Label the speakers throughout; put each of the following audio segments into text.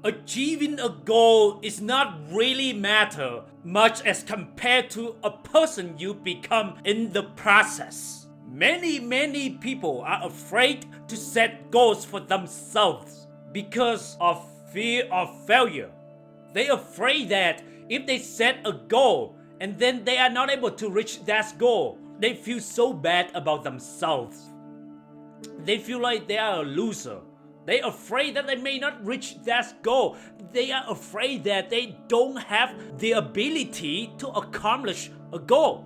Speaker 1: Achieving a goal is not really matter much as compared to a person you become in the process. Many people are afraid to set goals for themselves because of fear of failure. They're afraid that if they set a goal and then they are not able to reach that goal, they feel so bad about themselves. They feel like they are a loser. They're afraid that they may not reach that goal. They are afraid that they don't have the ability to accomplish a goal.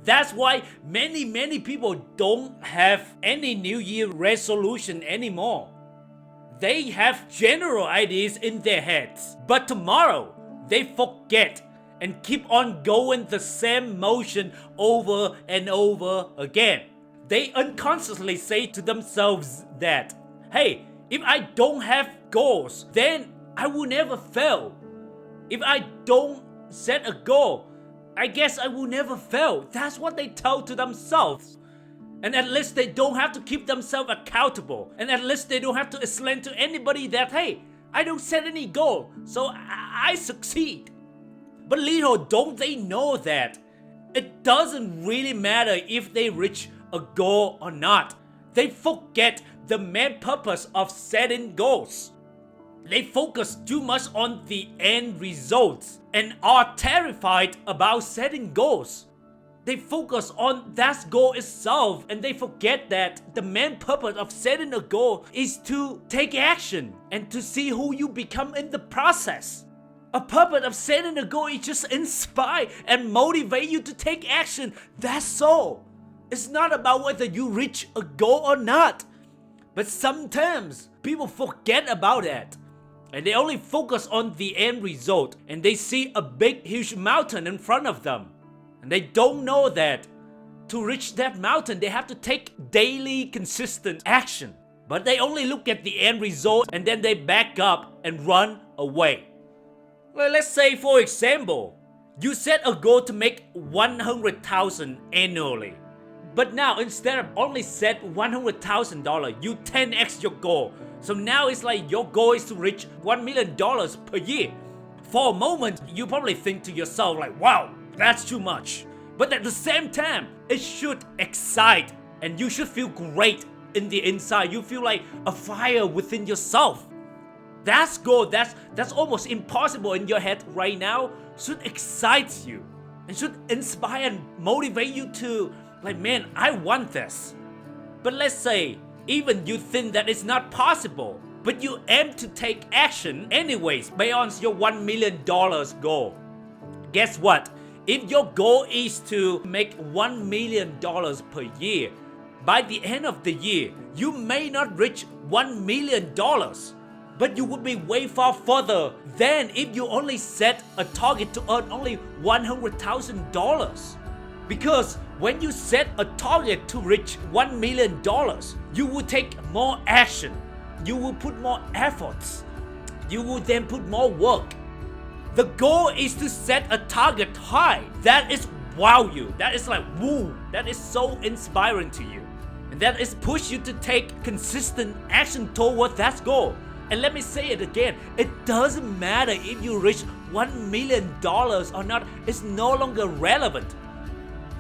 Speaker 1: That's why many people don't have any New Year resolution anymore. They have general ideas in their heads, but tomorrow they forget and keep on going the same motion over and over again. They unconsciously say to themselves that, hey, if I don't have goals, then I will never fail. If I don't set a goal, I guess I will never fail. That's what they tell to themselves. And at least they don't have to keep themselves accountable. And at least they don't have to explain to anybody that, hey, I don't set any goal, so I succeed. But little don't they know that it doesn't really matter if they reach a goal or not. They forget the main purpose of setting goals. They focus too much on the end results and are terrified about setting goals. They focus on that goal itself and they forget that the main purpose of setting a goal is to take action and to see who you become in the process. A purpose of setting a goal is just inspire and motivate you to take action. That's all. It's not about whether you reach a goal or not. But sometimes people forget about that. And they only focus on the end result. And they see a big, huge mountain in front of them. And they don't know that to reach that mountain, they have to take daily, consistent action. But they only look at the end result and then they back up and run away. Well, let's say, for example, you set a goal to make 100,000 annually. But now, instead of only set $100,000, you 10x your goal. So now it's like your goal is to reach $1 million per year. For a moment, you probably think to yourself like, wow, that's too much. But at the same time, it should excite and you should feel great in the inside. You feel like a fire within yourself. That goal that's almost impossible in your head right now should excite you and should inspire and motivate you to like, man, I want this. But let's say even you think that it's not possible, but you aim to take action anyways beyond your $1 million goal. Guess what? If your goal is to make $1 million per year, by the end of the year, you may not reach $1 million, but you would be way far further than if you only set a target to earn only $100,000. Because when you set a target to reach $1 million, you will take more action. You will put more efforts. You will then put more work. The goal is to set a target high. That is wow you. That is like woo. That is so inspiring to you. And that is push you to take consistent action toward that goal. And let me say it again. It doesn't matter if you reach $1 million or not. It's no longer relevant.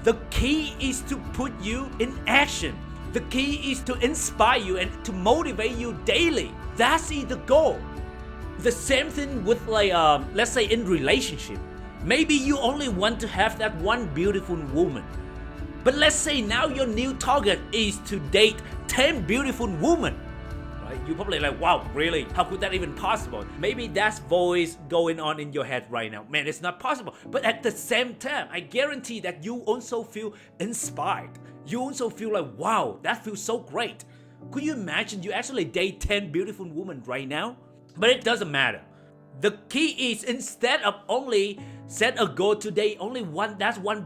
Speaker 1: The key is to put you in action. The key is to inspire you and to motivate you daily. That's the goal. The same thing with like, let's say in relationship. Maybe you only want to have that one beautiful woman. But let's say now your new target is to date 10 beautiful women. Right? You're probably like, wow, really? How could that even possible? Maybe that's voice going on in your head right now. Man, it's not possible. But at the same time, I guarantee that you also feel inspired. You also feel like, wow, that feels so great. Could you imagine you actually date 10 beautiful women right now? But it doesn't matter. The key is instead of only set a goal to date only one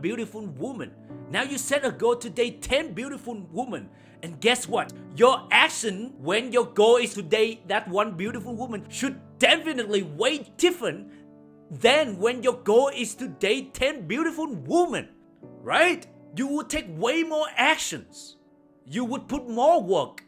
Speaker 1: beautiful woman. Now you set a goal to date 10 beautiful women. And guess what? Your action when your goal is to date that one beautiful woman should definitely way different than when your goal is to date 10 beautiful women. Right? You would take way more actions. You would put more work.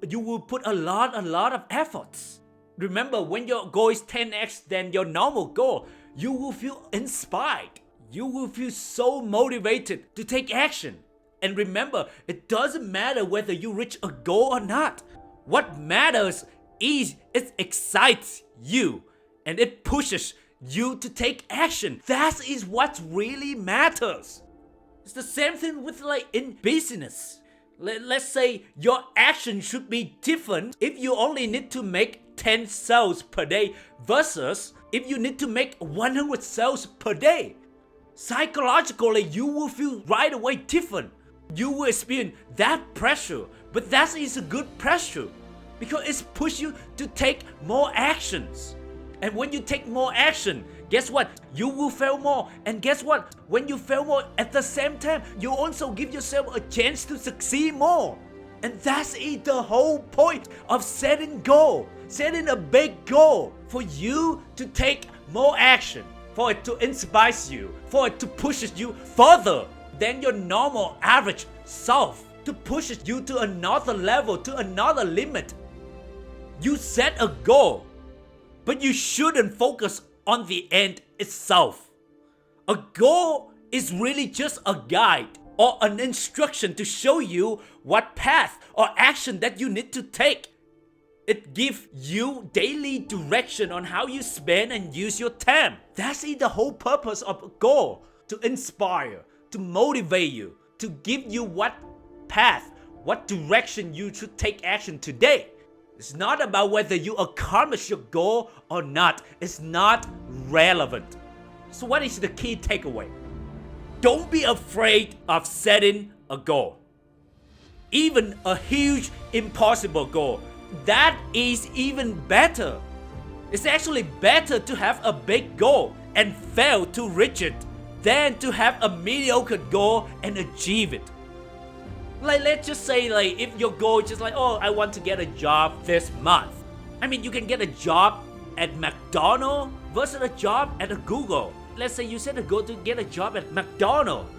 Speaker 1: You will put a lot of efforts. Remember, when your goal is 10x than your normal goal, you will feel inspired. You will feel so motivated to take action. And remember, it doesn't matter whether you reach a goal or not. What matters is it excites you and it pushes you to take action. That is what really matters. It's the same thing with like in business. Let's say your action should be different if you only need to make 10 sales per day versus if you need to make 100 sales per day. Psychologically, you will feel right away different. You will experience that pressure, but that is a good pressure because it's push you to take more actions. And when you take more action, guess what? You will fail more. And guess what? When you fail more, at the same time, you also give yourself a chance to succeed more. And that's it, the whole point of setting goal. Setting a big goal for you to take more action, for it to inspire you, for it to push you further than your normal average self, to push you to another level, to another limit. You set a goal, but you shouldn't focus on the end itself. A goal is really just a guide or an instruction to show you what path or action that you need to take. It gives you daily direction on how you spend and use your time. That's the whole purpose of a goal, to inspire, to motivate you, to give you what path, what direction you should take action today. It's not about whether you accomplish your goal or not. It's not relevant. So what is the key takeaway? Don't be afraid of setting a goal. Even a huge, impossible goal. That is even better. It's actually better to have a big goal and fail to reach it than to have a mediocre goal and achieve it. Like, let's just say, like, if your goal is just like, oh, I want to get a job this month. I mean, you can get a job at McDonald's versus a job at a Google. Let's say you set a goal to get a job at McDonald's.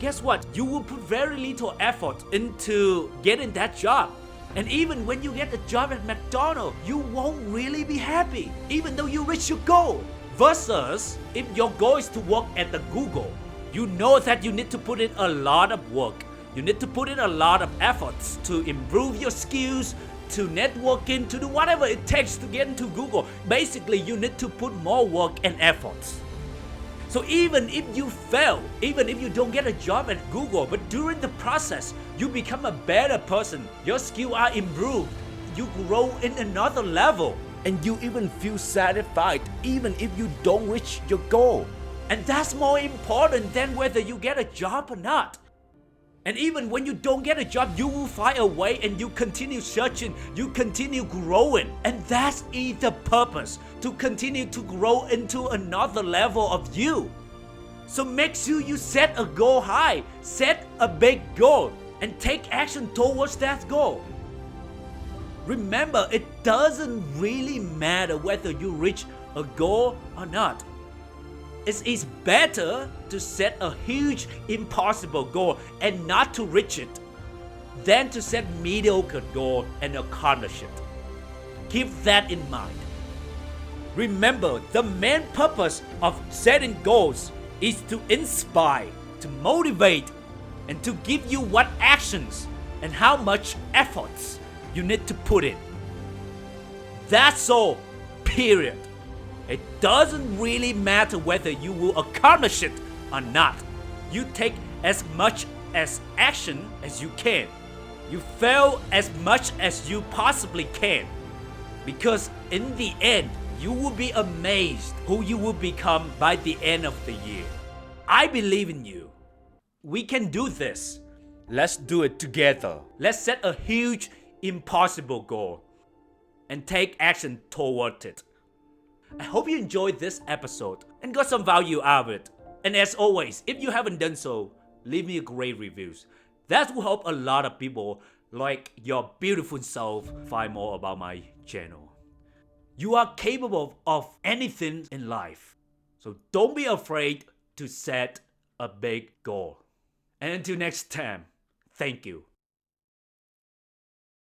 Speaker 1: Guess what? You will put very little effort into getting that job. And even when you get a job at McDonald's, you won't really be happy, even though you reach your goal. Versus, if your goal is to work at the Google, you know that you need to put in a lot of work. You need to put in a lot of efforts to improve your skills, to networking, to do whatever it takes to get into Google. Basically, you need to put more work and efforts. So even if you fail, even if you don't get a job at Google, but during the process, you become a better person, your skills are improved, you grow in another level, and you even feel satisfied even if you don't reach your goal. And that's more important than whether you get a job or not. And even when you don't get a job, you will find a way and you continue searching, you continue growing. And that's the purpose, to continue to grow into another level of you. So make sure you set a goal high, set a big goal, and take action towards that goal. Remember, it doesn't really matter whether you reach a goal or not. It is better to set a huge, impossible goal and not to reach it than to set mediocre goal and accomplish it. Keep that in mind. Remember, the main purpose of setting goals is to inspire, to motivate, and to give you what actions and how much efforts you need to put in. That's all, period. It doesn't really matter whether you will accomplish it or not. You take as much as action as you can. You fail as much as you possibly can. Because in the end, you will be amazed who you will become by the end of the year. I believe in you. We can do this. Let's do it together. Let's set a huge, impossible goal and take action toward it. I hope you enjoyed this episode and got some value out of it. And as always, if you haven't done so, leave me a great review. That will help a lot of people like your beautiful self find more about my channel. You are capable of anything in life. So don't be afraid to set a big goal. And until next time, thank you.